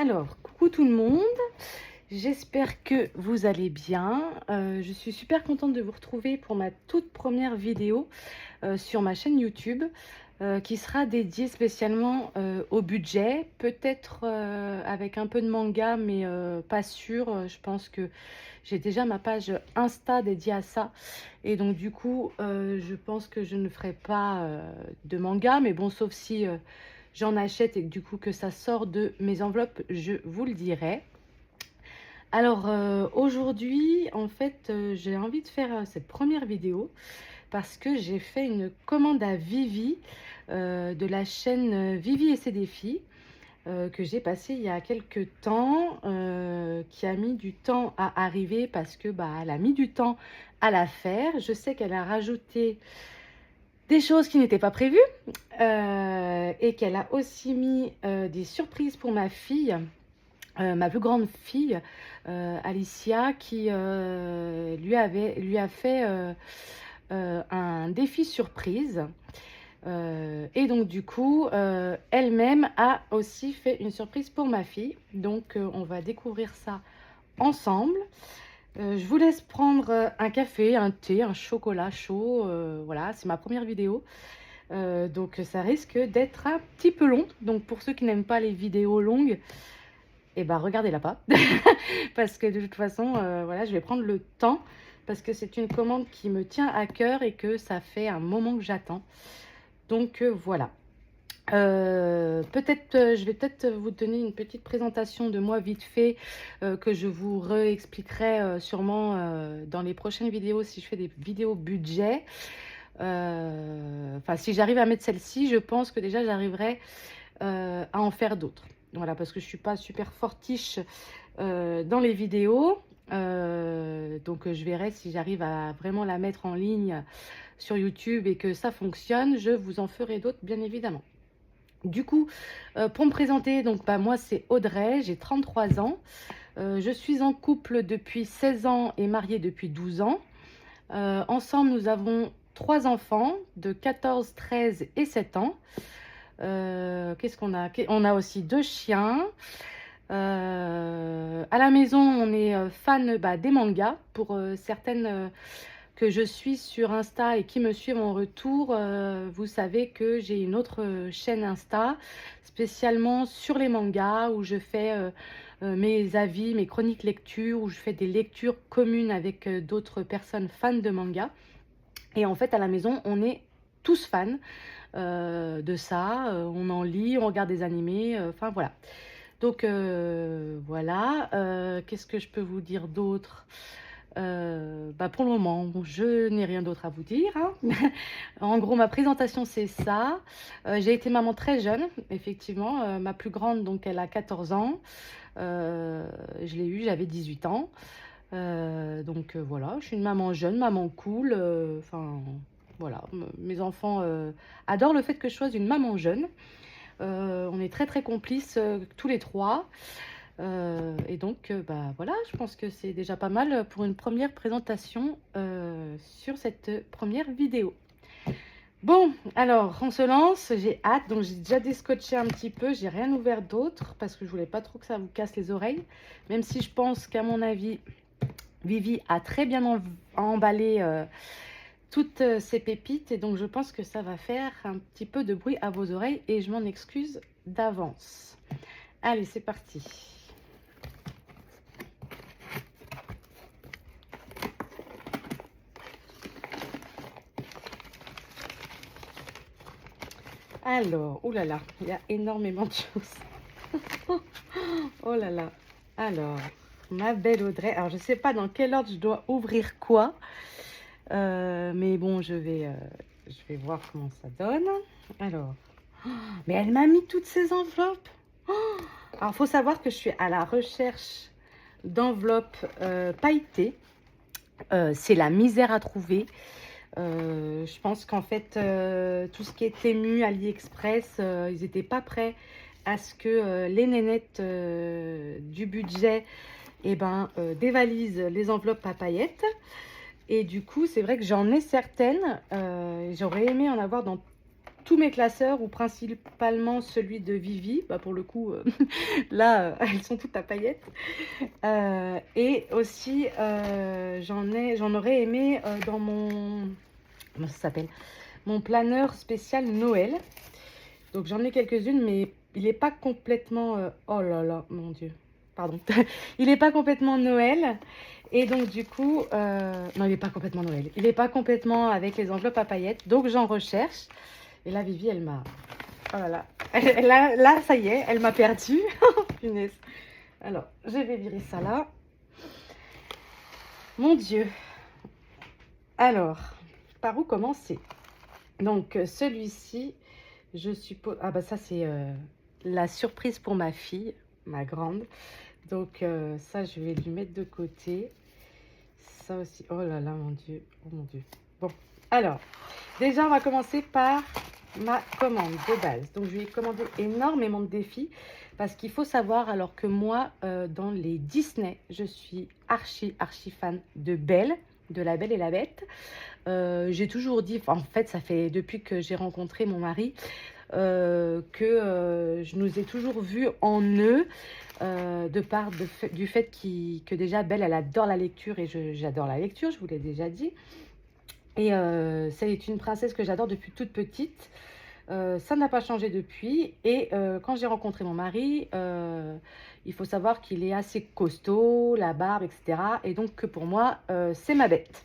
Alors, coucou tout le monde, j'espère que vous allez bien. Je suis super contente de vous retrouver pour ma toute première vidéo sur ma chaîne YouTube qui sera dédiée spécialement au budget, peut-être avec un peu de manga, mais pas sûr. Je pense que j'ai déjà ma page Insta dédiée à ça. Et donc du coup, je pense que je ne ferai pas de manga, mais bon, sauf si j'en achète et que du coup que ça sort de mes enveloppes, je vous le dirai. Alors aujourd'hui, en fait, j'ai envie de faire cette première vidéo parce que j'ai fait une commande à Vivi de la chaîne Vivi et ses défis que j'ai passé il y a quelques temps, qui a mis du temps à arriver parce que bah, elle a mis du temps à la faire. Je sais qu'elle a rajouté des choses qui n'étaient pas prévues et qu'elle a aussi mis des surprises pour ma fille, ma plus grande fille, Alicia, qui lui a fait un défi surprise. Et donc du coup, elle-même a aussi fait une surprise pour ma fille. Donc on va découvrir ça ensemble. Je vous laisse prendre un café, un thé, un chocolat chaud. Voilà, c'est ma première vidéo. Donc ça risque d'être un petit peu long. Donc pour ceux qui n'aiment pas les vidéos longues, eh ben regardez-la pas. Parce que de toute façon, voilà, je vais prendre le temps. Parce que c'est une commande qui me tient à cœur et que ça fait un moment que j'attends. Donc voilà. Je vais peut-être vous donner une petite présentation de moi vite fait que je vous réexpliquerai sûrement dans les prochaines vidéos si je fais des vidéos budget. Enfin, si j'arrive à mettre celle-ci, je pense que déjà j'arriverai à en faire d'autres. Voilà, parce que je suis pas super fortiche dans les vidéos. Donc je verrai si j'arrive à vraiment la mettre en ligne sur YouTube et que ça fonctionne. Je vous en ferai d'autres, bien évidemment. Du coup, pour me présenter, donc bah, moi c'est Audrey, j'ai 33 ans. Je suis en couple depuis 16 ans et mariée depuis 12 ans. Ensemble, nous avons 3 enfants de 14, 13 et 7 ans. Qu'est-ce qu'on a? On a aussi 2 chiens. À la maison, on est fan des mangas. Pour certaines que je suis sur Insta et qui me suivent en retour, vous savez que j'ai une autre chaîne Insta spécialement sur les mangas où je fais mes avis, mes chroniques lecture, où je fais des lectures communes avec d'autres personnes fans de manga. Et en fait, à la maison, on est tous fans de ça. On en lit, on regarde des animés, enfin voilà. Donc voilà. Qu'est-ce que je peux vous dire d'autre? Pour le moment, je n'ai rien d'autre à vous dire, hein. En gros, ma présentation, c'est ça. J'ai été maman très jeune, effectivement. Ma plus grande, donc, elle a 14 ans. Je l'ai eue, j'avais 18 ans. Donc, voilà, je suis une maman jeune, maman cool. Enfin, voilà, mes enfants adorent le fait que je sois une maman jeune. On est très, très complices tous les trois. Et donc, voilà, je pense que c'est déjà pas mal pour une première présentation sur cette première vidéo. Bon, alors, on se lance, j'ai hâte. Donc, j'ai déjà descotché un petit peu, j'ai rien ouvert d'autre parce que je voulais pas trop que ça vous casse les oreilles. Même si je pense qu'à mon avis, Vivi a très bien emballé toutes ces pépites. Et donc, je pense que ça va faire un petit peu de bruit à vos oreilles et je m'en excuse d'avance. Allez, c'est parti. Alors, oh là là, il y a énormément de choses. Oh là là. Alors, ma belle Audrey. Alors, je ne sais pas dans quel ordre je dois ouvrir quoi. Mais bon, je vais voir comment ça donne. Alors, mais elle m'a mis toutes ces enveloppes. Alors, il faut savoir que je suis à la recherche d'enveloppes pailletées. C'est la misère à trouver. Je pense qu'en fait, tout ce qui est Temu, AliExpress, ils n'étaient pas prêts à ce que les nénettes du budget dévalisent les enveloppes à paillettes. Et du coup, c'est vrai que j'en ai certaines. J'aurais aimé en avoir dans tous mes classeurs, ou principalement celui de Vivi. Bah, pour le coup, là, elles sont toutes à paillettes. Et aussi, j'en aurais aimé dans mon... Comment ça s'appelle? Mon planeur spécial Noël. Donc j'en ai quelques-unes, mais il n'est pas complètement... oh là là, mon Dieu. Pardon. Il n'est pas complètement Noël. Et donc du coup... non, il n'est pas complètement Noël. Il n'est pas complètement avec les enveloppes à paillettes. Donc j'en recherche. Et là, Vivi, elle m'a... Oh là là. Là, ça y est, elle m'a perdue. Punaise. Alors, je vais virer ça là. Mon Dieu. Alors, par où commencer? Donc, celui-ci, je suppose... Ah bah ça, c'est la surprise pour ma fille, ma grande. Donc, ça, je vais lui mettre de côté. Ça aussi... Oh là là, mon Dieu. Oh mon Dieu. Bon, alors, déjà, on va commencer par ma commande de base. Donc, je lui ai commandé énormément de défis. Parce qu'il faut savoir, alors que moi, dans les Disney, je suis archi fan de Belle, de La Belle et la Bête. J'ai toujours dit, en fait, ça fait depuis que j'ai rencontré mon mari, que je nous ai toujours vus en eux, de part du fait que déjà Belle, elle adore la lecture, et j'adore la lecture, je vous l'ai déjà dit. Et c'est une princesse que j'adore depuis toute petite. Ça n'a pas changé depuis. Et quand j'ai rencontré mon mari, il faut savoir qu'il est assez costaud, la barbe, etc. Et donc que pour moi, c'est ma bête.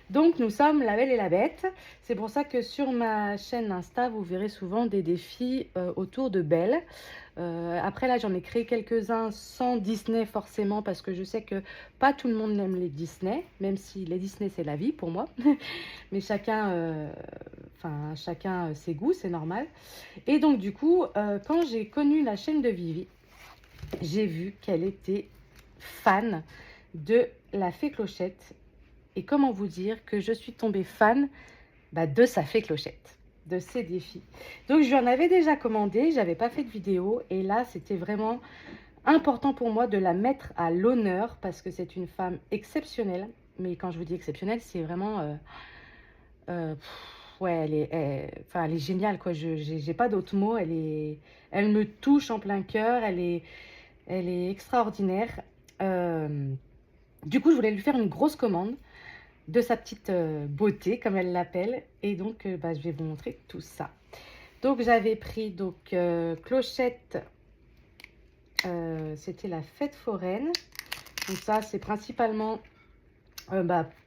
Donc nous sommes La Belle et la Bête. C'est pour ça que sur ma chaîne Insta, vous verrez souvent des défis autour de Belle. Après là, j'en ai créé quelques-uns sans Disney forcément, parce que je sais que pas tout le monde aime les Disney, même si les Disney c'est la vie pour moi. Mais chacun, chacun ses goûts, c'est normal. Et donc du coup, quand j'ai connu la chaîne de Vivi, j'ai vu qu'elle était fan de La Fée Clochette. Et comment vous dire que je suis tombée fan de sa Fée Clochette, de ses défis. Donc je lui en avais déjà commandé, j'avais pas fait de vidéo, et là c'était vraiment important pour moi de la mettre à l'honneur, parce que c'est une femme exceptionnelle. Mais quand je vous dis exceptionnelle, c'est vraiment... ouais, elle est géniale, quoi. J'ai pas d'autres mots. Elle me touche en plein cœur. Elle est extraordinaire. Du coup, je voulais lui faire une grosse commande de sa petite beauté, comme elle l'appelle. Et donc, je vais vous montrer tout ça. Donc, j'avais pris Clochette. C'était la fête foraine. Donc ça, c'est principalement,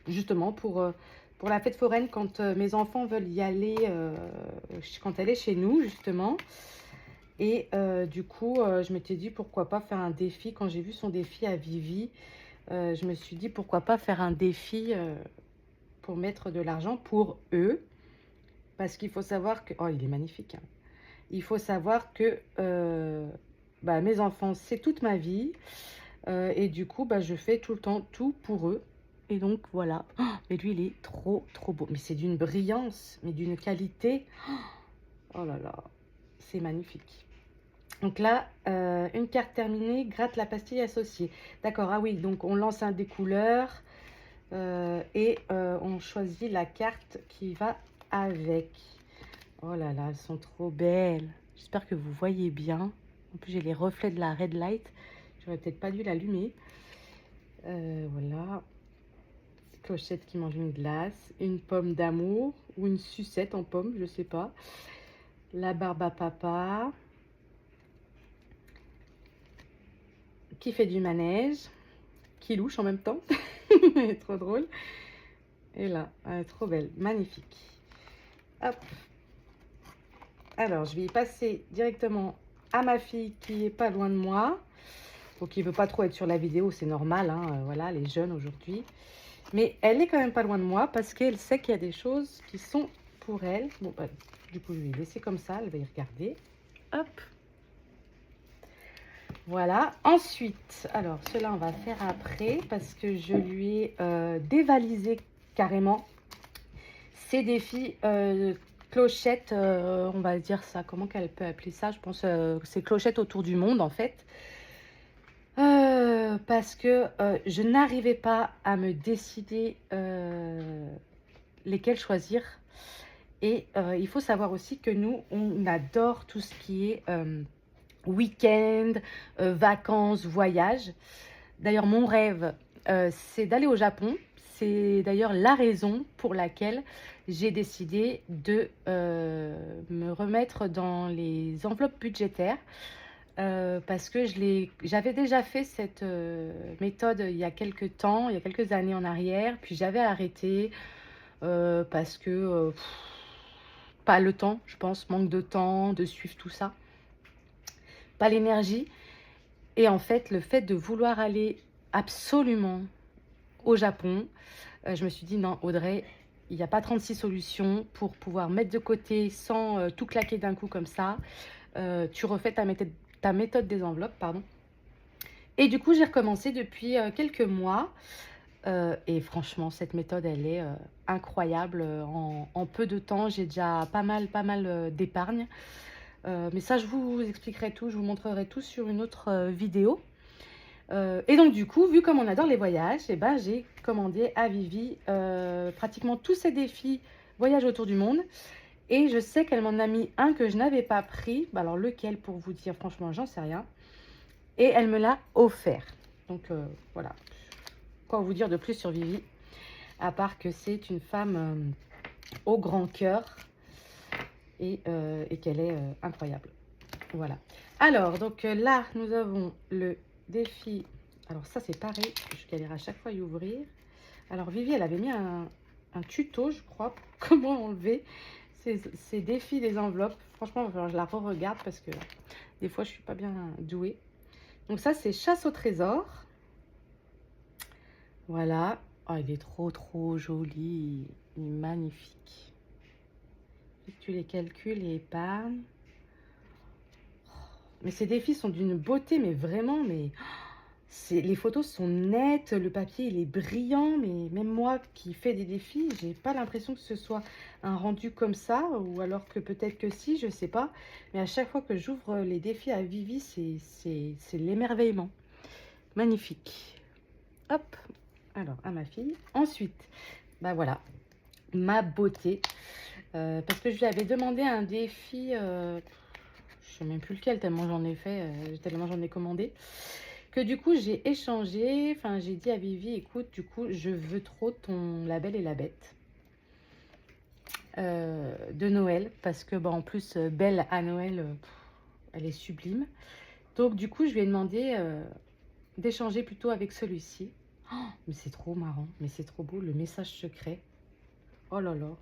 justement, pour la fête foraine, quand mes enfants veulent y aller, quand elle est chez nous, justement. Et du coup, je m'étais dit, pourquoi pas faire un défi. Quand j'ai vu son défi à Vivi, je me suis dit, pourquoi pas faire un défi pour mettre de l'argent pour eux. Parce qu'il faut savoir que... Oh, il est magnifique, hein. Il faut savoir que mes enfants, c'est toute ma vie. Et du coup, je fais tout le temps tout pour eux. Et donc, voilà. Oh, mais lui, il est trop beau. Mais c'est d'une brillance, mais d'une qualité. Oh là là, c'est magnifique. Donc là, une carte terminée, gratte la pastille associée. D'accord, ah oui, donc on lance un des couleurs et on choisit la carte qui va avec. Oh là là, elles sont trop belles. J'espère que vous voyez bien. En plus, j'ai les reflets de la red light. J'aurais peut-être pas dû l'allumer. Voilà. Clochette qui mange une glace. Une pomme d'amour. Ou une sucette en pomme, je sais pas. La barbe à papa. Qui fait du manège. Qui louche en même temps. Elle est trop drôle. Et là, elle est trop belle. Magnifique. Hop. Alors, je vais y passer directement à ma fille qui est pas loin de moi. Donc, il veut pas trop être sur la vidéo, c'est normal, hein, voilà, les jeunes aujourd'hui. Mais elle est quand même pas loin de moi, parce qu'elle sait qu'il y a des choses qui sont pour elle. Bon, du coup, je vais laisser comme ça, elle va y regarder. Hop. Voilà. Ensuite, alors, cela on va faire après, parce que je lui ai dévalisé carrément ces défis clochettes, on va dire ça, comment qu'elle peut appeler ça? Je pense c'est clochettes autour du monde, en fait. Parce que je n'arrivais pas à me décider lesquels choisir. Et il faut savoir aussi que nous, on adore tout ce qui est week-end, vacances, voyages. D'ailleurs, mon rêve, c'est d'aller au Japon. C'est d'ailleurs la raison pour laquelle j'ai décidé de me remettre dans les enveloppes budgétaires. Parce que j'avais déjà fait cette méthode il y a quelques temps, il y a quelques années en arrière, puis j'avais arrêté parce que pas le temps, je pense, manque de temps, de suivre tout ça, pas l'énergie. Et en fait, le fait de vouloir aller absolument au Japon, je me suis dit non, Audrey, il n'y a pas 36 solutions pour pouvoir mettre de côté sans tout claquer d'un coup comme ça. Tu refais ta méthode des enveloppes, pardon. Et du coup, j'ai recommencé depuis quelques mois. Et franchement, cette méthode, elle est incroyable. En peu de temps, j'ai déjà pas mal d'épargne. Mais ça, je vous expliquerai tout, je vous montrerai tout sur une autre vidéo. Et donc, du coup, vu comme on adore les voyages, eh ben, j'ai commandé à Vivi pratiquement tous ses défis voyage autour du monde. Et je sais qu'elle m'en a mis un que je n'avais pas pris. Bah, alors, lequel, pour vous dire, franchement, j'en sais rien. Et elle me l'a offert. Donc, voilà. Quoi vous dire de plus sur Vivi, à part que c'est une femme au grand cœur et qu'elle est incroyable. Voilà. Alors, donc là, nous avons le défi. Alors ça, c'est pareil, je galère à chaque fois à y ouvrir. Alors, Vivi, elle avait mis un tuto, je crois, pour comment enlever ces défis des enveloppes. Franchement, je la re-regarde parce que des fois, je suis pas bien douée. Donc ça, c'est chasse au trésor. Voilà. Oh, il est trop joli. Il est magnifique. Tu les calculs et épargne. Mais ces défis sont d'une beauté, mais vraiment, mais les photos sont nettes, le papier il est brillant, mais même moi qui fais des défis, j'ai pas l'impression que ce soit un rendu comme ça, ou alors que peut-être que si, je sais pas. Mais à chaque fois que j'ouvre les défis à Vivi, c'est l'émerveillement. Magnifique. Hop, alors à ma fille. Ensuite, bah voilà, ma beauté. Parce que je lui avais demandé un défi, je sais même plus lequel, tellement j'en ai fait, tellement j'en ai commandé. Que du coup, j'ai échangé, enfin, j'ai dit à Vivi, écoute, du coup, je veux trop ton La Belle et la Bête de Noël. Parce que, bah, en plus, Belle à Noël, elle est sublime. Donc, du coup, je lui ai demandé d'échanger plutôt avec celui-ci. Oh, mais c'est trop marrant, mais c'est trop beau, le message secret. Oh là là.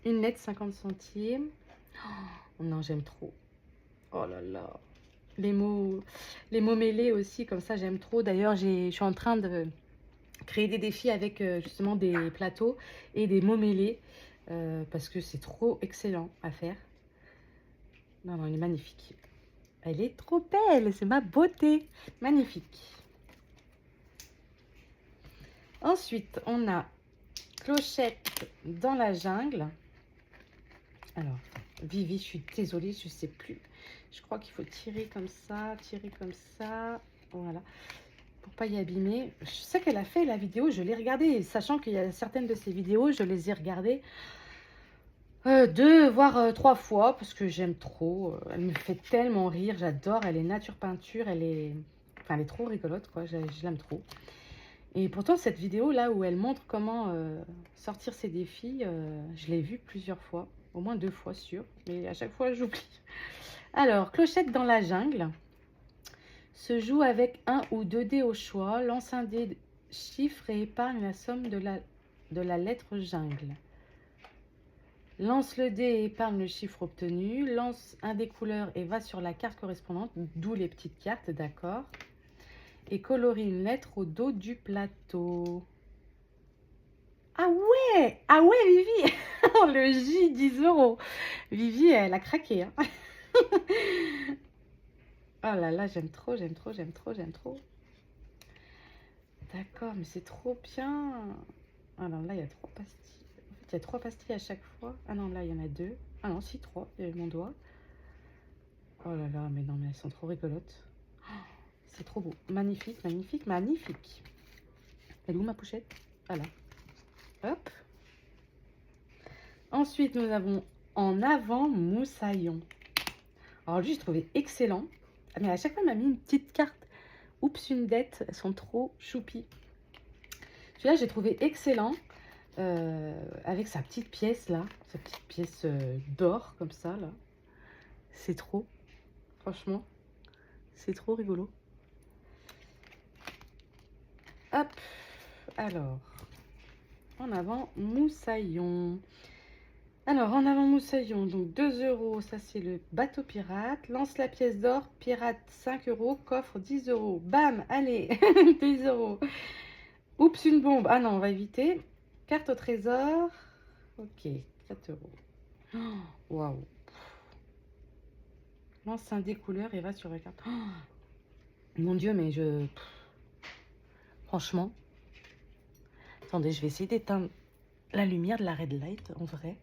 Une lettre 50 centimes. Oh non, j'aime trop. Oh là là. Les mots mêlés aussi, comme ça, j'aime trop. D'ailleurs, je suis en train de créer des défis avec justement des plateaux et des mots mêlés. Parce que c'est trop excellent à faire. Non, non, elle est magnifique. Elle est trop belle, c'est ma beauté. Magnifique. Ensuite, on a Clochette dans la jungle. Alors, Vivi, je suis désolée, je sais plus. Je crois qu'il faut tirer comme ça, voilà, pour pas y abîmer. Je sais qu'elle a fait la vidéo, je l'ai regardée, sachant qu'il y a certaines de ces vidéos, je les ai regardées 2 voire 3 fois, parce que j'aime trop. Elle me fait tellement rire, j'adore, elle est nature peinture, elle est trop rigolote, quoi, je l'aime trop. Et pourtant, cette vidéo là où elle montre comment sortir ses défis, je l'ai vue plusieurs fois, au moins 2 fois sûr, mais à chaque fois j'oublie. Alors, Clochette dans la jungle se joue avec 1 ou 2 dés au choix, lance un dé chiffre et épargne la somme de la lettre jungle. Lance le dé et épargne le chiffre obtenu, lance un dé couleur et va sur la carte correspondante, d'où les petites cartes, d'accord. Et colorie une lettre au dos du plateau. Ah ouais Vivi. Le J, 10 €. Vivi, elle a craqué. Hein. Oh là là, j'aime trop. D'accord, mais c'est trop bien. Alors là, il y a 3 pastilles. En fait, il y a 3 pastilles à chaque fois. Ah non, là, il y en a 2. Ah non, si, 3. Il y avait mon doigt. Oh là là, mais non, mais elles sont trop rigolotes. C'est trop beau. Magnifique. Elle est où ma pochette? Voilà. Hop. Ensuite, nous avons En avant Moussaillon. Alors lui, je trouvais excellent. Mais à chaque fois, il m'a mis une petite carte. Oups, une dette. Elles sont trop choupies. Celui-là, j'ai trouvé excellent. Avec sa petite pièce là. Sa petite pièce d'or, comme ça, là. C'est trop. Franchement, c'est trop rigolo. Hop. Alors, En avant Moussaillon. Alors, En avant Moussaillon, donc 2 euros, ça c'est le bateau pirate. Lance la pièce d'or, pirate 5 euros, coffre 10 euros. Bam, allez, 10 euros. Oups, une bombe. Ah non, on va éviter. Carte au trésor. Ok, 4 euros. Oh, waouh. Lance un dé couleur et va sur la carte. Oh, mon Dieu, mais je... Franchement. Attendez, je vais essayer d'éteindre la lumière de la red light, en vrai.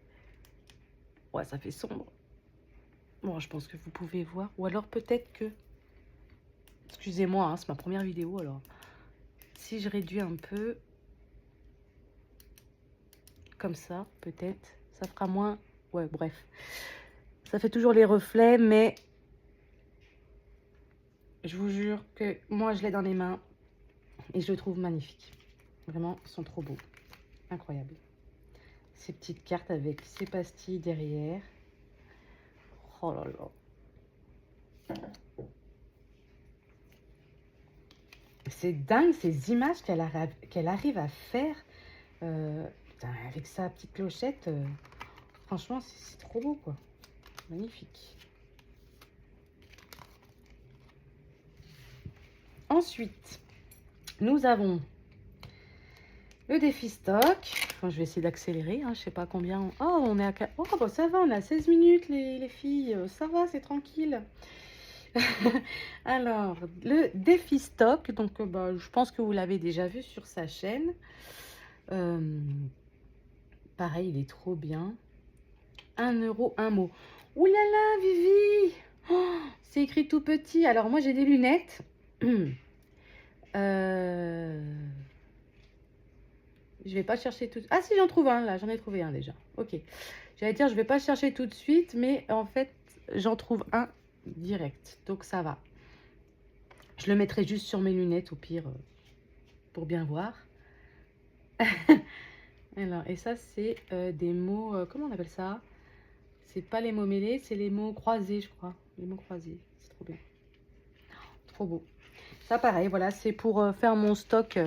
Ouais, ça fait sombre. Bon, je pense que vous pouvez voir. Ou alors peut-être que... Excusez-moi, hein, c'est ma première vidéo, alors... Si je réduis un peu... Comme ça, peut-être. Ça fera moins... Ouais, bref. Ça fait toujours les reflets, mais... Je vous jure que moi, je l'ai dans les mains. Et je le trouve magnifique. Vraiment, ils sont trop beaux. Incroyable. Ces petites cartes avec ces pastilles derrière. Oh là là. C'est dingue ces images qu'elle arrive à faire putain, avec sa petite clochette. Franchement, c'est trop beau, quoi. Magnifique. Ensuite, nous avons le défi stock. Enfin, je vais essayer d'accélérer. Hein, je sais pas combien. Oh, on est à... Oh, bah, ça va, on a 16 minutes, les filles. Ça va, c'est tranquille. Alors, le défi stock. Donc, bah, je pense que vous l'avez déjà vu sur sa chaîne. Pareil, il est trop bien. 1 euro, un mot. Ouh là là, Vivi! Oh, c'est écrit tout petit. Alors, moi, j'ai des lunettes. Je vais pas chercher tout... Ah si, j'en trouve un, là. J'en ai trouvé un déjà. Ok. J'allais dire, je vais pas chercher tout de suite, mais en fait, j'en trouve un direct. Donc, ça va. Je le mettrai juste sur mes lunettes, au pire, pour bien voir. Alors, et ça, c'est des mots... comment on appelle ça? C'est pas les mots mêlés, c'est les mots croisés, je crois. Les mots croisés. C'est trop bien. Trop beau. Ça, pareil, voilà, c'est pour faire mon stock...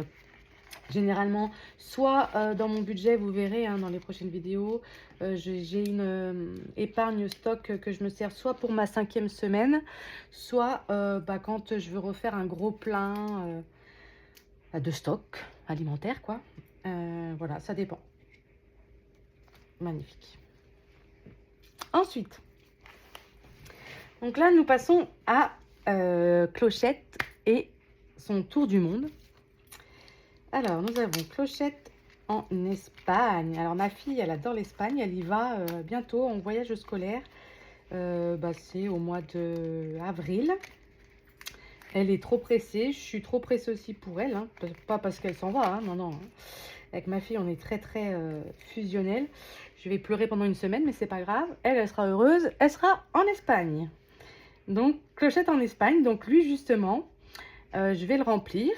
généralement, soit dans mon budget, vous verrez hein, dans les prochaines vidéos, j'ai une épargne stock que je me sers soit pour ma 5e semaine, soit bah, quand je veux refaire un gros plein de stock alimentaire, quoi. Voilà, ça dépend. Magnifique. Ensuite, donc là, nous passons à Clochette et son tour du monde. Alors, nous avons Clochette en Espagne. Alors, ma fille, elle adore l'Espagne. Elle y va bientôt en voyage scolaire. Bah, c'est au mois d'avril. Elle est trop pressée. Je suis trop pressée aussi pour elle. Hein. Pas parce qu'elle s'en va. Hein. Non, non. Hein. Avec ma fille, on est très, très fusionnels. Je vais pleurer pendant une semaine, mais c'est pas grave. Elle, elle sera heureuse. Elle sera en Espagne. Donc, Clochette en Espagne. Donc, lui, justement, je vais le remplir.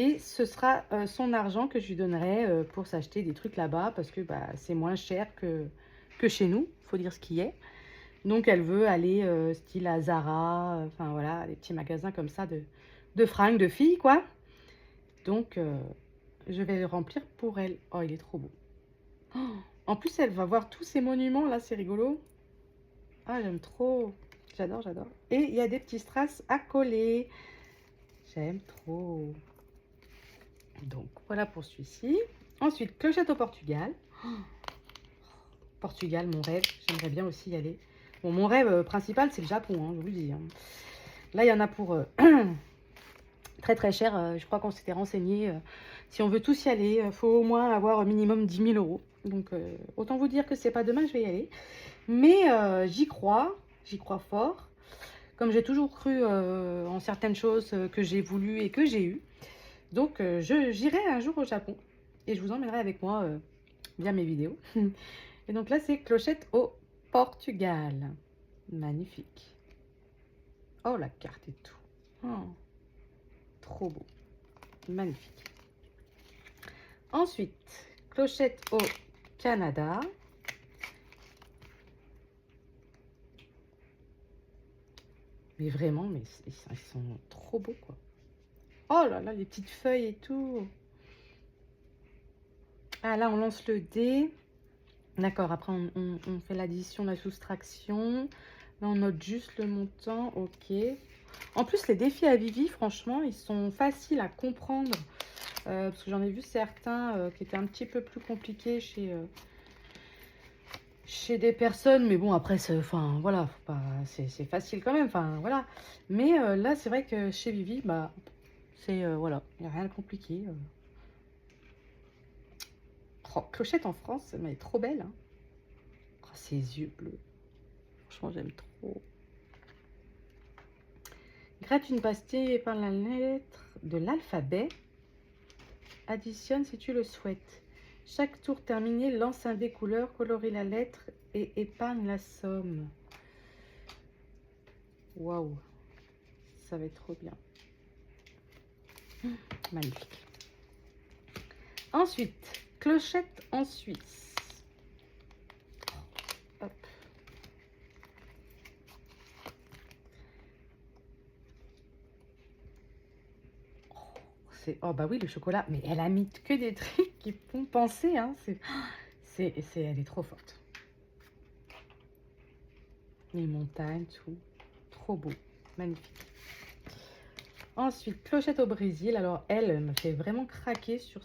Et ce sera son argent que je lui donnerai pour s'acheter des trucs là-bas parce que bah, c'est moins cher que chez nous, il faut dire ce qui est. Donc elle veut aller style à Zara, enfin voilà, des petits magasins comme ça de fringues de filles quoi. Donc je vais le remplir pour elle. Oh, il est trop beau. Oh, en plus, elle va voir tous ces monuments là, c'est rigolo. Ah, j'aime trop. J'adore, j'adore. Et il y a des petits strass à coller. J'aime trop. Donc, voilà pour celui-ci. Ensuite, Clochette au Portugal. Oh, Portugal, mon rêve. J'aimerais bien aussi y aller. Bon, mon rêve principal, c'est le Japon, hein, je vous le dis. Hein. Là, il y en a pour très très cher. Je crois qu'on s'était renseigné. Si on veut tous y aller, il faut au moins avoir au minimum 10 000 euros. Donc, autant vous dire que c'est pas demain que je vais y aller. Mais j'y crois fort. Comme j'ai toujours cru en certaines choses que j'ai voulu et que j'ai eues. Donc, j'irai un jour au Japon et je vous emmènerai avec moi via mes vidéos. Et donc là, c'est clochette au Portugal. Magnifique. Oh, la carte et tout. Oh, trop beau. Magnifique. Ensuite, clochette au Canada. Mais vraiment, mais ils sont trop beaux, quoi. Oh là là, les petites feuilles et tout. Ah, là, on lance le dé. D'accord, après, on fait l'addition, la soustraction. Là, on note juste le montant. Ok. En plus, les défis à Vivi, franchement, ils sont faciles à comprendre. Parce que j'en ai vu certains qui étaient un petit peu plus compliqués chez des personnes. Mais bon, après, enfin, voilà, c'est facile quand même. Enfin, voilà. Mais là, c'est vrai que chez Vivi, bah, c'est, voilà, il n'y a rien de compliqué. Oh, clochette en France, mais elle est trop belle. Hein. Oh, ses yeux bleus. Franchement, j'aime trop. Gratte une pastille et peins la lettre de l'alphabet. Additionne si tu le souhaites. Chaque tour terminé, lance un dé couleur, colorie la lettre et épargne la somme. Waouh, ça va être trop bien. Magnifique. Ensuite, clochette en Suisse. Hop. Oh bah oui, le chocolat. Mais elle a mis que des trucs qui font penser. Hein. Elle est trop forte. Les montagnes, tout. Trop beau. Magnifique. Ensuite, clochette au Brésil. Alors, elle me fait vraiment craquer sur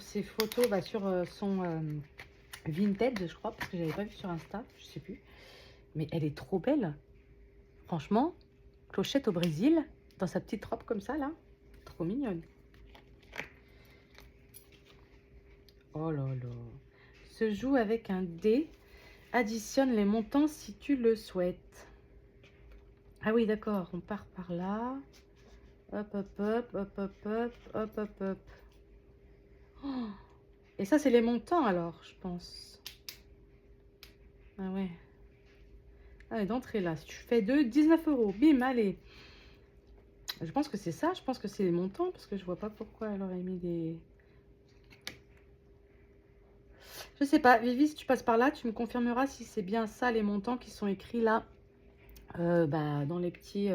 ses photos, bah, sur son Vinted, je crois, parce que j'avais pas vu sur Insta, je sais plus. Mais elle est trop belle. Franchement, clochette au Brésil, dans sa petite robe comme ça, là. Trop mignonne. Oh là là. Se joue avec un dé. Additionne les montants si tu le souhaites. Ah oui, d'accord. On part par là. Hop, hop, hop, hop, hop, hop, hop, hop, hop. Oh. Et ça, c'est les montants, alors, je pense. Ah ouais. Allez, d'entrée, là. Si tu fais 2, 19 €. Bim, allez. Je pense que c'est ça. Je pense que c'est les montants, parce que je vois pas pourquoi elle aurait mis des... Je sais pas. Vivi, si tu passes par là, tu me confirmeras si c'est bien ça, les montants qui sont écrits là, bah, dans les petites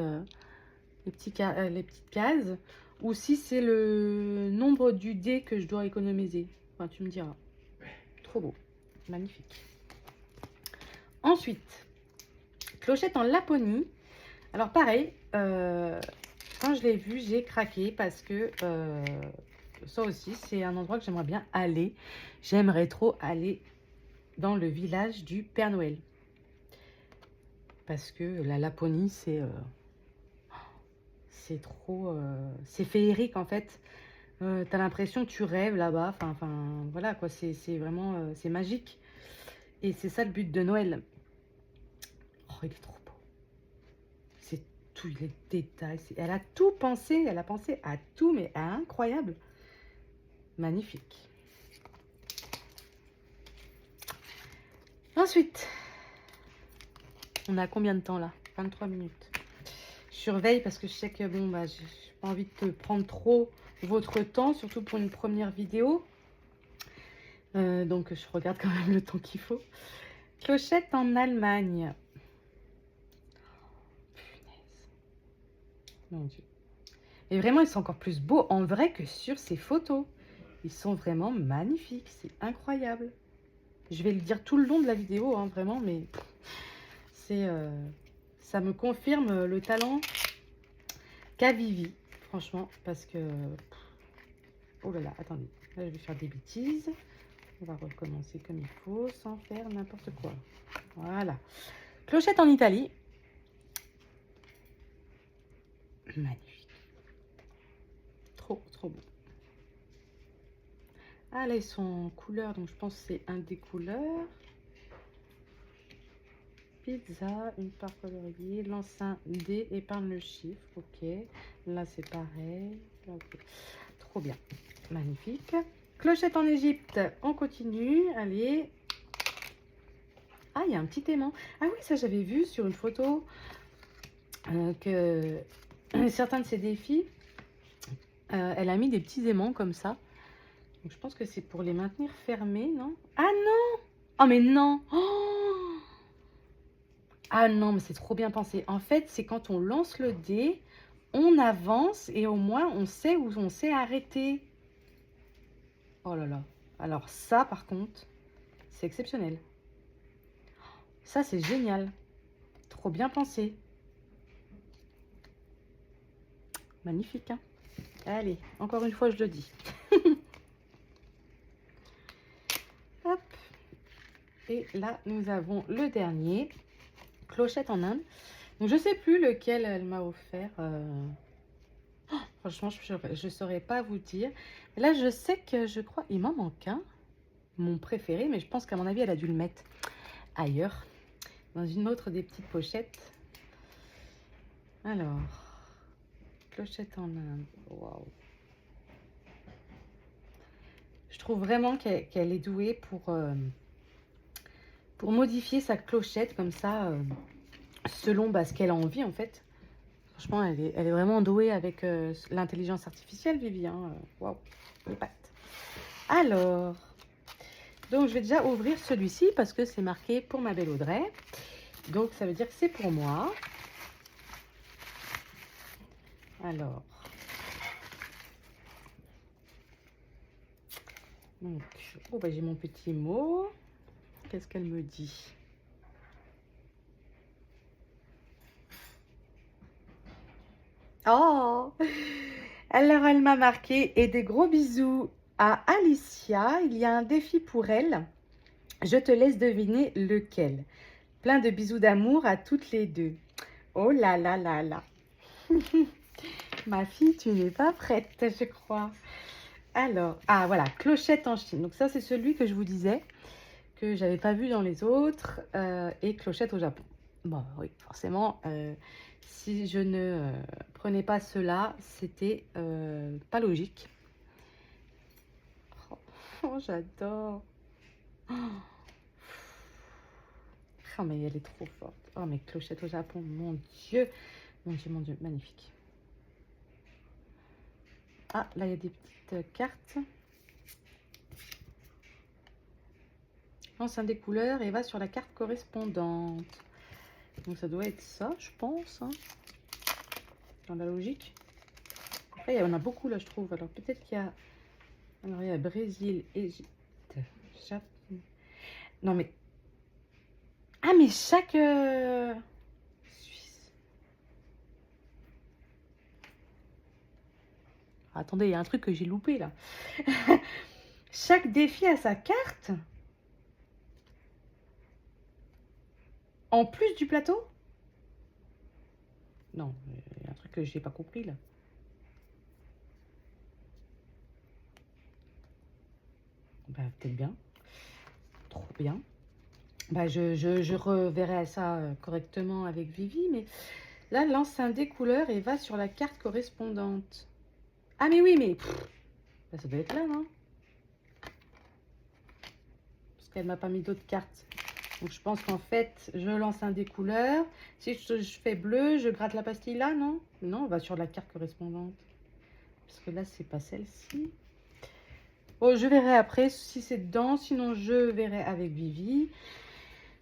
cases, ou si c'est le nombre du dé que je dois économiser. Enfin, tu me diras. Trop beau. Magnifique. Ensuite, clochette en Laponie. Alors pareil, quand je l'ai vu, j'ai craqué parce que ça aussi, c'est un endroit que j'aimerais bien aller. J'aimerais trop aller dans le village du Père Noël. Parce que la Laponie, c'est trop... c'est féerique en fait. T'as l'impression que tu rêves là-bas. Enfin, voilà quoi, c'est vraiment... c'est magique. Et c'est ça le but de Noël. Oh, il est trop beau. C'est tous les détails. Elle a tout pensé. Elle a pensé à tout, mais à incroyable. Magnifique. Ensuite, on a combien de temps là? 23 minutes. Je surveille parce que je sais que bon, bah, j'ai pas envie de te prendre trop votre temps, surtout pour une première vidéo. Donc, je regarde quand même le temps qu'il faut. Clochette en Allemagne. Punaise. Mon Dieu. Et vraiment, ils sont encore plus beaux en vrai que sur ces photos. Ils sont vraiment magnifiques. C'est incroyable. Je vais le dire tout le long de la vidéo, hein, vraiment, mais c'est... ça me confirme le talent qu'a Vivi, franchement, parce que... Oh là là, attendez. Là, je vais faire des bêtises. On va recommencer comme il faut, sans faire n'importe quoi. Voilà. Clochette en Italie. Magnifique. Trop, trop beau. Ah, là, ils sont en couleur, donc je pense que c'est un des couleurs. Pizza, une part coloriée, lance un dé, épargne le chiffre. Ok. Là, c'est pareil. Okay. Trop bien. Magnifique. Clochette en Égypte, on continue. Allez. Ah, il y a un petit aimant. Ah oui, ça j'avais vu sur une photo que certains de ces défis, elle a mis des petits aimants comme ça. Donc je pense que c'est pour les maintenir fermés, non? Ah non! Oh mais non! Oh, ah non, mais c'est trop bien pensé. En fait, c'est quand on lance le dé, on avance et au moins on sait où on s'est arrêté. Oh là là. Alors ça, par contre, c'est exceptionnel. Ça, c'est génial. Trop bien pensé. Magnifique, hein? Allez, encore une fois, je le dis. Hop. Et là, nous avons le dernier. Clochette en Inde. Donc, je sais plus lequel elle m'a offert. Oh, franchement, je ne saurais pas vous dire. Là, je sais que je crois il m'en manque un. Mon préféré, mais je pense qu'à mon avis, elle a dû le mettre ailleurs. Dans une autre des petites pochettes. Alors, clochette en Inde. Waouh. Je trouve vraiment qu'elle est douée pour modifier sa clochette comme ça, selon ce qu'elle a envie en fait. Franchement, elle est vraiment douée avec l'intelligence artificielle, Vivi. Hein. Waouh, les pattes. Alors, donc je vais déjà ouvrir celui-ci parce que c'est marqué pour ma belle Audrey. Donc ça veut dire que c'est pour moi. Alors, donc, oh, j'ai mon petit mot. Qu'est-ce qu'elle me dit? Oh! Alors, elle m'a marqué et des gros bisous à Alicia. Il y a un défi pour elle. Je te laisse deviner lequel. Plein de bisous d'amour à toutes les deux. Oh là là là là. Ma fille, tu n'es pas prête, je crois. Alors, ah voilà, clochette en Chine. Donc ça, c'est celui que je vous disais, que j'avais pas vu dans les autres. Et clochette au Japon. Bon, oui, forcément, si je ne prenais pas cela, c'était pas logique. Oh, j'adore. Oh, mais elle est trop forte. Oh, mais clochette au Japon, mon Dieu. Mon Dieu, mon Dieu, magnifique. Ah, là, il y a des petites cartes. Lance un des couleurs et va sur la carte correspondante. Donc, ça doit être ça, je pense. Hein, dans la logique. Après, il y en a beaucoup, là, je trouve. Alors, peut-être qu'il y a... Alors, il y a Brésil, Égypte, Japon. Non, mais... Ah, mais chaque... Suisse. Ah, attendez, il y a un truc que j'ai loupé, là. Chaque défi a sa carte? En plus du plateau? Non, il y a un truc que j'ai pas compris, là. Bah, peut-être bien. Trop bien. Bah, je reverrai ça correctement avec Vivi, mais là, lance un des couleurs et va sur la carte correspondante. Ah, mais oui, mais bah, ça doit être là, non? Parce qu'elle m'a pas mis d'autres cartes. Donc, je pense qu'en fait, je lance un des couleurs. Si je fais bleu, je gratte la pastille là, non? Non, on va sur la carte correspondante. Parce que là, c'est pas celle-ci. Oh, je verrai après si c'est dedans. Sinon, je verrai avec Vivi.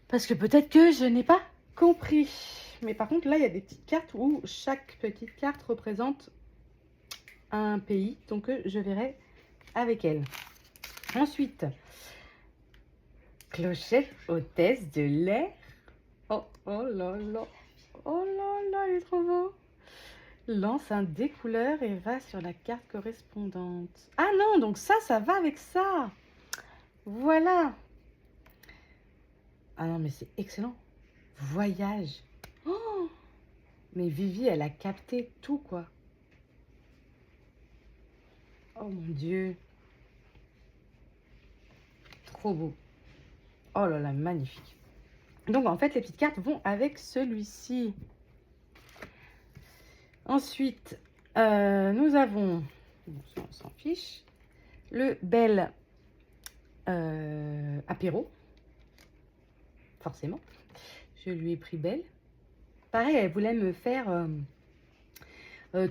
Parce que peut-être que je n'ai pas compris. Mais par contre, là, il y a des petites cartes où chaque petite carte représente un pays. Donc, je verrai avec elle. Ensuite, clochette hôtesse de l'air. Oh, oh là là. Oh là là, il est trop beau. Lance un dé couleur et va sur la carte correspondante. Ah non, donc ça va avec ça. Voilà. Ah non, mais c'est excellent. Voyage. Oh, mais Vivi, elle a capté tout, quoi. Oh mon Dieu. Trop beau. Oh là là, magnifique. Donc, en fait, les petites cartes vont avec celui-ci. Ensuite, nous avons... Bon, ça, on s'en fiche. le bel apéro, forcément. Je lui ai pris belle. Pareil, elle voulait me faire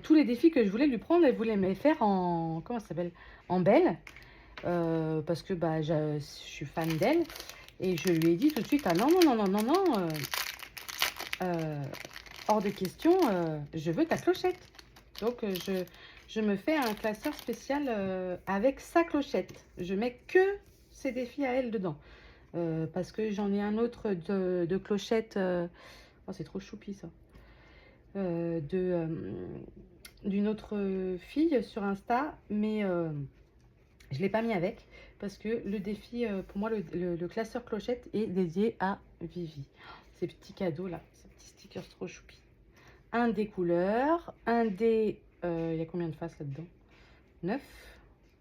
tous les défis que je voulais lui prendre, elle voulait me les faire en, comment ça s'appelle, en belle. Parce que bah, je suis fan d'elle. Et je lui ai dit tout de suite, ah non, non, non, non, non, non, hors de question, je veux ta clochette. Donc je me fais un classeur spécial avec sa clochette. Je mets que ses défis à elle dedans. Parce que j'en ai un autre de clochette. Oh, c'est trop choupi ça. D'une autre fille sur Insta, mais je ne l'ai pas mis avec parce que le défi, pour moi, le classeur clochette est dédié à Vivi. Ces petits cadeaux là, ces petits stickers trop choupi. Un des couleurs, un des... il y a combien de faces là-dedans? 9.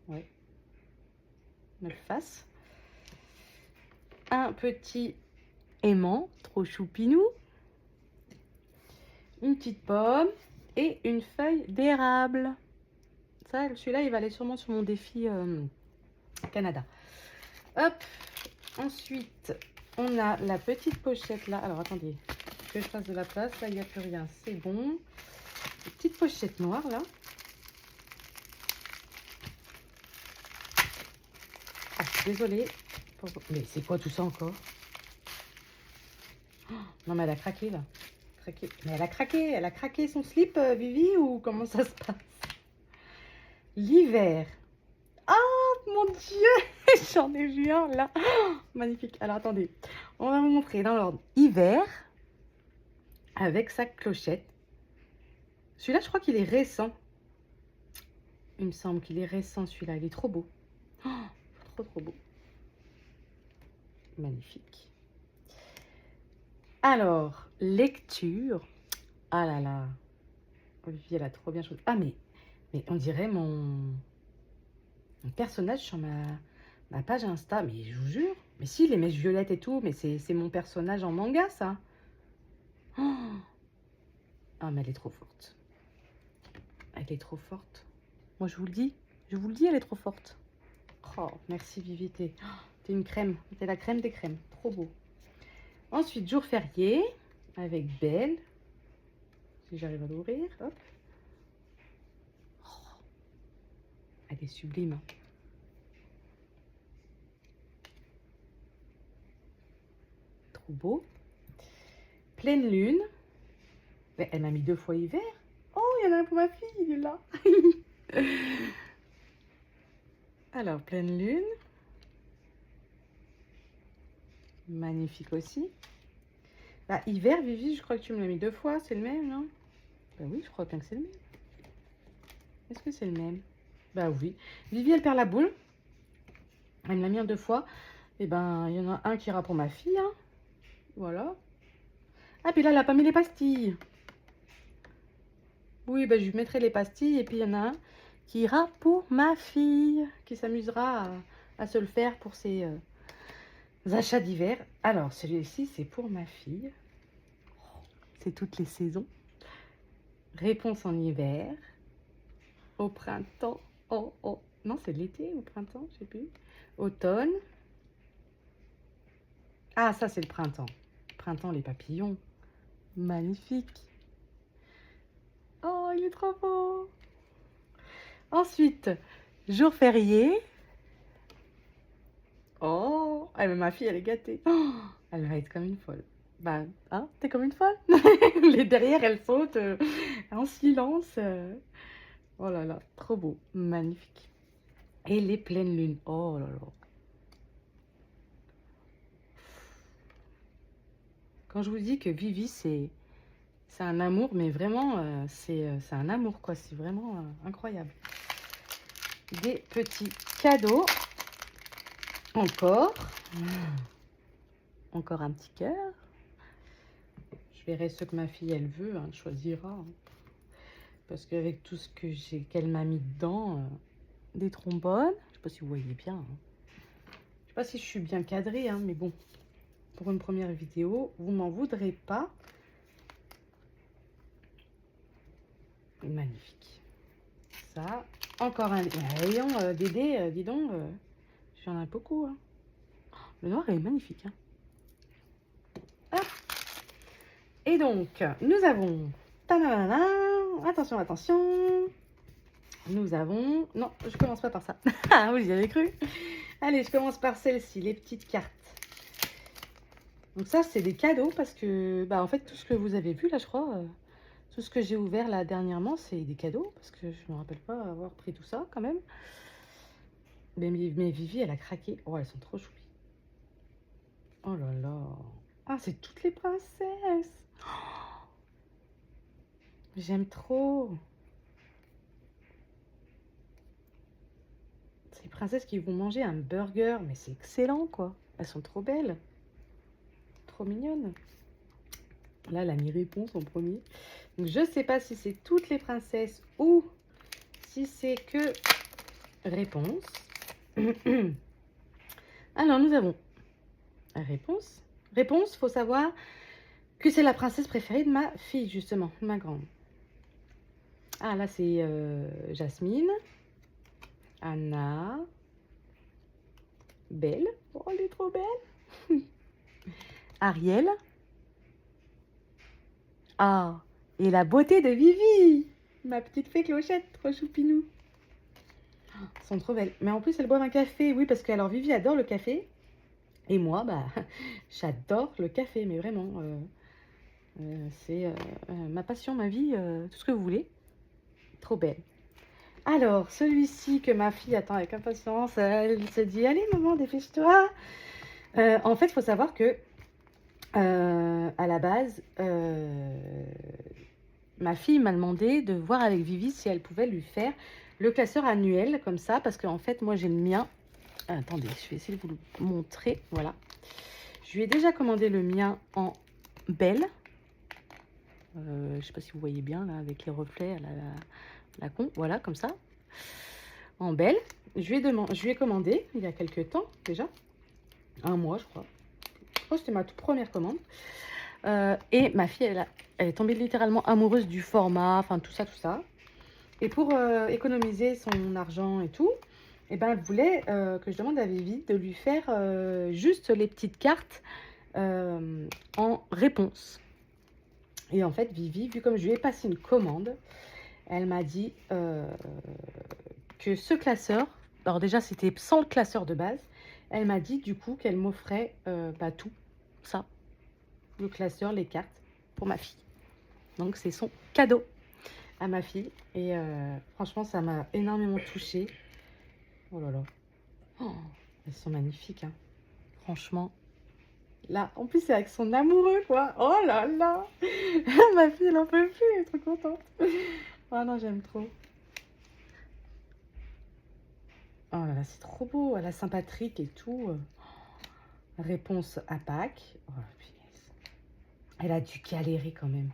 Ouais. 9 faces. Un petit aimant, trop choupinou. Une petite pomme et une feuille d'érable. Ça, celui-là, il va aller sûrement sur mon défi Canada. Hop. Ensuite, on a la petite pochette là. Alors, attendez, que je fasse de la place. Là, il n'y a plus rien. C'est bon. Une petite pochette noire là. Ah, désolée. Mais c'est quoi tout ça encore? Oh, non, mais elle a craqué là. Mais elle a craqué son slip, Vivi, ou comment ça se passe? L'hiver. Oh mon Dieu, j'en ai vu un là. Oh, magnifique. Alors attendez, on va vous montrer dans l'ordre. Hiver, avec sa clochette. Celui-là, je crois qu'il est récent. Il me semble qu'il est récent celui-là. Il est trop beau. Oh, trop beau. Magnifique. Alors, lecture. Ah là là. Olivier, elle a trop bien choisi. Ah, mais on dirait mon personnage sur ma page Insta. Mais je vous jure. Mais si, les mèches violettes et tout. Mais c'est mon personnage en manga, ça. Oh. Ah, mais elle est trop forte. Elle est trop forte. Moi, je vous le dis. Je vous le dis, elle est trop forte. Oh, merci Vivi. T'es une crème. T'es la crème des crèmes. Trop beau. Ensuite, jour férié. Avec Belle. Si j'arrive à l'ouvrir. Hop. Oh. Elle est sublime. Trop beau. Pleine lune. Mais elle m'a mis 2 fois hiver. Oh, il y en a un pour ma fille, il est là. Alors, pleine lune. Magnifique aussi. Bah, hiver, Vivi, je crois que tu me l'as mis 2 fois. C'est le même, non? Bah oui, je crois bien que c'est le même. Est-ce que c'est le même? Bah oui. Vivi, elle perd la boule. Elle me l'a mis en 2 fois. Et ben, il y en a un qui ira pour ma fille. Hein. Voilà. Ah, puis là, elle n'a pas mis les pastilles. Oui, bah, je lui mettrai les pastilles. Et puis, il y en a un qui ira pour ma fille. Qui s'amusera à se le faire pour ses achats d'hiver. Alors, celui-ci, c'est pour ma fille. C'est toutes les saisons. Réponse en hiver. Au printemps. Oh, oh. Non, c'est l'été, au printemps, je sais plus. Automne. Ah, ça, c'est le printemps. Printemps, les papillons. Magnifique. Oh, il est trop beau. Ensuite, jour férié. Oh, ah, mais ma fille, elle est gâtée. Oh, elle va être comme une folle. Bah, hein, t'es comme une folle. Les derrière, elles sautent en silence. Oh là là, trop beau. Magnifique. Et les pleines lunes. Oh là là. Quand je vous dis que Vivi, c'est un amour, mais vraiment, c'est un amour, quoi. C'est vraiment incroyable. Des petits cadeaux. Encore. Encore un petit cœur. Je verrai ce que ma fille, elle veut, hein, choisira. Hein. Parce qu'avec tout ce que qu'elle m'a mis dedans, des trombones. Je sais pas si vous voyez bien. Hein. Je sais pas si je suis bien cadrée, hein, mais bon. Pour une première vidéo, vous m'en voudrez pas. Magnifique. Ça, Encore un... Voyons, Dédé, dis donc, j'en ai beaucoup. Hein. Le noir, il est magnifique. Hein. Hop. Et donc, nous avons... Tadadada. Attention, attention. Nous avons... Non, je commence pas par ça. Ah, vous y avez cru. Allez, je commence par celle-ci, les petites cartes. Donc ça, c'est des cadeaux parce que, bah, en fait, tout ce que vous avez vu, là, je crois, tout ce que j'ai ouvert, là, dernièrement, c'est des cadeaux parce que je me rappelle pas avoir pris tout ça, quand même. Mais Vivi, elle a craqué. Oh, elles sont trop choupies. Oh là là. Ah, c'est toutes les princesses. Oh, j'aime trop. C'est les princesses qui vont manger un burger. Mais c'est excellent, quoi. Elles sont trop belles. Trop mignonnes. Là, elle a mis réponse en premier. Donc, je sais pas si c'est toutes les princesses ou si c'est que réponse. Alors, nous avons réponse. Réponse, faut savoir que c'est la princesse préférée de ma fille, justement, ma grande. Ah, là, c'est Jasmine, Anna, Belle. Oh, elle est trop belle. Ariel. Ah, et la beauté de Vivi, ma petite fée Clochette, trop choupinou. Elles sont trop belles. Mais en plus, elles boivent un café. Oui, parce que alors Vivi adore le café. Et moi, bah, j'adore le café, mais vraiment. C'est ma passion, ma vie, tout ce que vous voulez. Trop belle. Alors, celui-ci que ma fille attend avec impatience, elle se dit, allez maman, dépêche-toi. En fait, il faut savoir que, à la base, ma fille m'a demandé de voir avec Vivi si elle pouvait lui faire le classeur annuel, comme ça, parce qu'en fait, moi, j'ai le mien. Attendez, je vais essayer de vous le montrer. Voilà. Je lui ai déjà commandé le mien en belle. Je ne sais pas si vous voyez bien, là, avec les reflets à la con. Voilà, comme ça. En belle. Je lui ai commandé il y a quelques temps, déjà. Un mois, je crois. Je crois que c'était ma toute première commande. Et ma fille, elle est tombée littéralement amoureuse du format, enfin, tout ça, tout ça. Et pour économiser son argent et tout, eh ben, elle voulait que je demande à Vivi de lui faire juste les petites cartes en réponse. Et en fait, Vivi, vu comme je lui ai passé une commande, elle m'a dit que ce classeur, alors déjà c'était sans le classeur de base, elle m'a dit du coup qu'elle m'offrait bah, tout ça, le classeur, les cartes pour ma fille. Donc c'est son cadeau à ma fille et franchement ça m'a énormément touchée. Oh là là, oh, elles sont magnifiques, hein. Franchement. Là, en plus c'est avec son amoureux quoi. Oh là là, ma fille elle en peut plus, elle est trop contente. Oh non, j'aime trop. Oh là là, c'est trop beau, à la Saint-Patrick et tout. Réponse à Pâques. Oh, punaise. Elle a dû galérer quand même.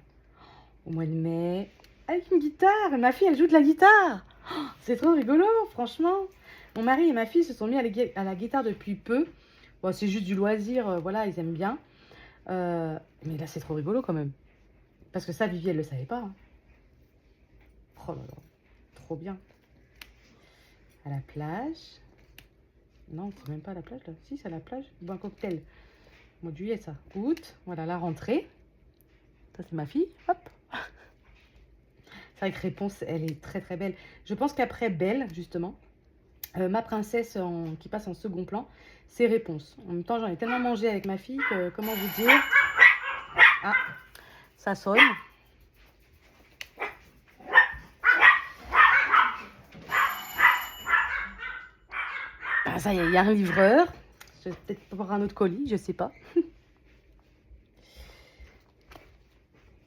Au mois de mai. Avec une guitare. Ma fille, elle joue de la guitare. Oh, c'est trop rigolo, franchement. Mon mari et ma fille se sont mis à la guitare depuis peu. Bon, c'est juste du loisir, voilà, ils aiment bien. Mais là, c'est trop rigolo quand même. Parce que ça, Vivi, elle le savait pas. Hein. Oh là là, trop bien. À la plage. Non, c'est même pas à la plage là. Si, c'est à la plage. Bon, cocktail. Mois de juillet, ça. Août. Voilà, la rentrée. Ça, c'est ma fille. Hop. C'est vrai que Réponse, elle est très très belle. Je pense qu'après Belle, justement, ma princesse qui passe en second plan, c'est Réponse. En même temps, j'en ai tellement mangé avec ma fille que, comment vous dire... Ah, ça sonne. Ah, ça y est, il y a un livreur. Je vais peut-être avoir un autre colis, je sais pas.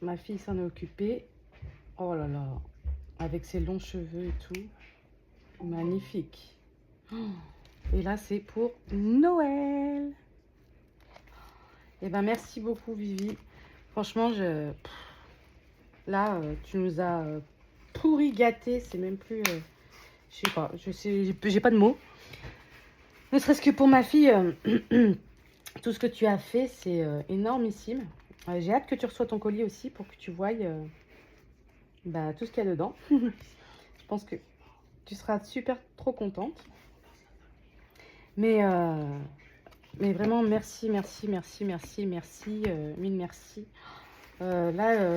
Ma fille s'en est occupée. Oh là là, avec ses longs cheveux et tout. Magnifique. Et là, c'est pour Noël. Eh ben, merci beaucoup, Vivi. Franchement, là, tu nous as pourri gâtés. C'est même plus... je sais pas, j'ai pas de mots. Ne serait-ce que pour ma fille, tout ce que tu as fait, c'est énormissime. J'ai hâte que tu reçoives ton colis aussi pour que tu voies bah, tout ce qu'il y a dedans. Je pense que tu seras super trop contente. Mais vraiment, merci, merci, merci, merci, merci, mille merci. Là,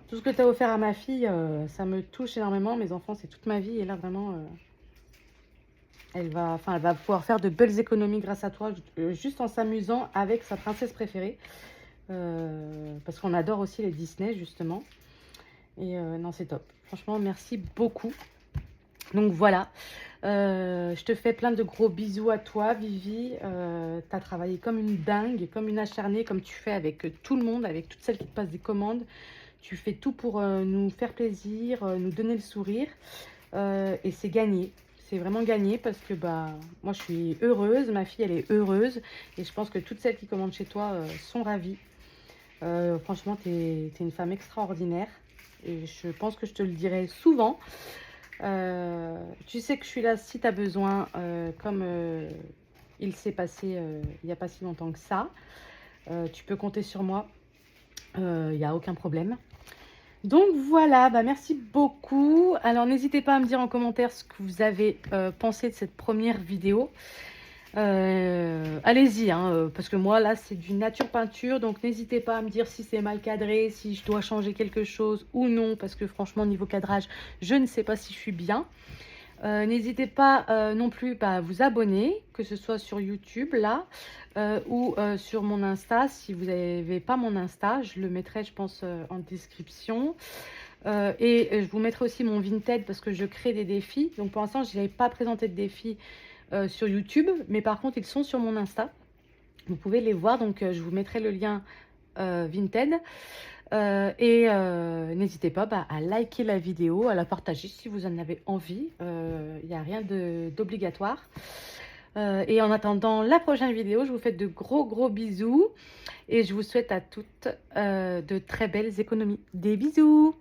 tout ce que tu as offert à ma fille, ça me touche énormément. Mes enfants, c'est toute ma vie. Et là, vraiment, elle va pouvoir faire de belles économies grâce à toi, juste en s'amusant avec sa princesse préférée. Parce qu'on adore aussi les Disney, justement. Et non, c'est top. Franchement, merci beaucoup. Donc voilà, je te fais plein de gros bisous à toi, Vivi. Tu as travaillé comme une dingue, comme une acharnée, comme tu fais avec tout le monde, avec toutes celles qui te passent des commandes. Tu fais tout pour nous faire plaisir, nous donner le sourire. Et c'est gagné. C'est vraiment gagné parce que bah, moi, je suis heureuse. Ma fille, elle est heureuse. Et je pense que toutes celles qui commandent chez toi sont ravies. Franchement, tu es une femme extraordinaire. Et je pense que je te le dirai souvent. Tu sais que je suis là si tu as besoin, comme il s'est passé il n'y a pas si longtemps que ça. Tu peux compter sur moi, il n'y a aucun problème. Donc voilà, bah merci beaucoup. Alors n'hésitez pas à me dire en commentaire ce que vous avez pensé de cette première vidéo. Allez-y, hein, parce que moi là c'est du nature peinture, donc n'hésitez pas à me dire si c'est mal cadré, si je dois changer quelque chose ou non, parce que franchement niveau cadrage je ne sais pas si je suis bien. N'hésitez pas non plus à vous abonner, que ce soit sur YouTube là ou sur mon Insta. Si vous n'avez pas mon Insta, je le mettrai je pense en description. Et je vous mettrai aussi mon Vinted parce que je crée des défis. Donc pour l'instant je n'avais pas présenté de défis sur YouTube, mais par contre ils sont sur mon Insta. Vous pouvez les voir, donc je vous mettrai le lien Vinted. Et n'hésitez pas à liker la vidéo, à la partager si vous en avez envie. Il n'y a rien d'obligatoire. Et en attendant la prochaine vidéo, je vous fais de gros bisous. Et je vous souhaite à toutes de très belles économies. Des bisous!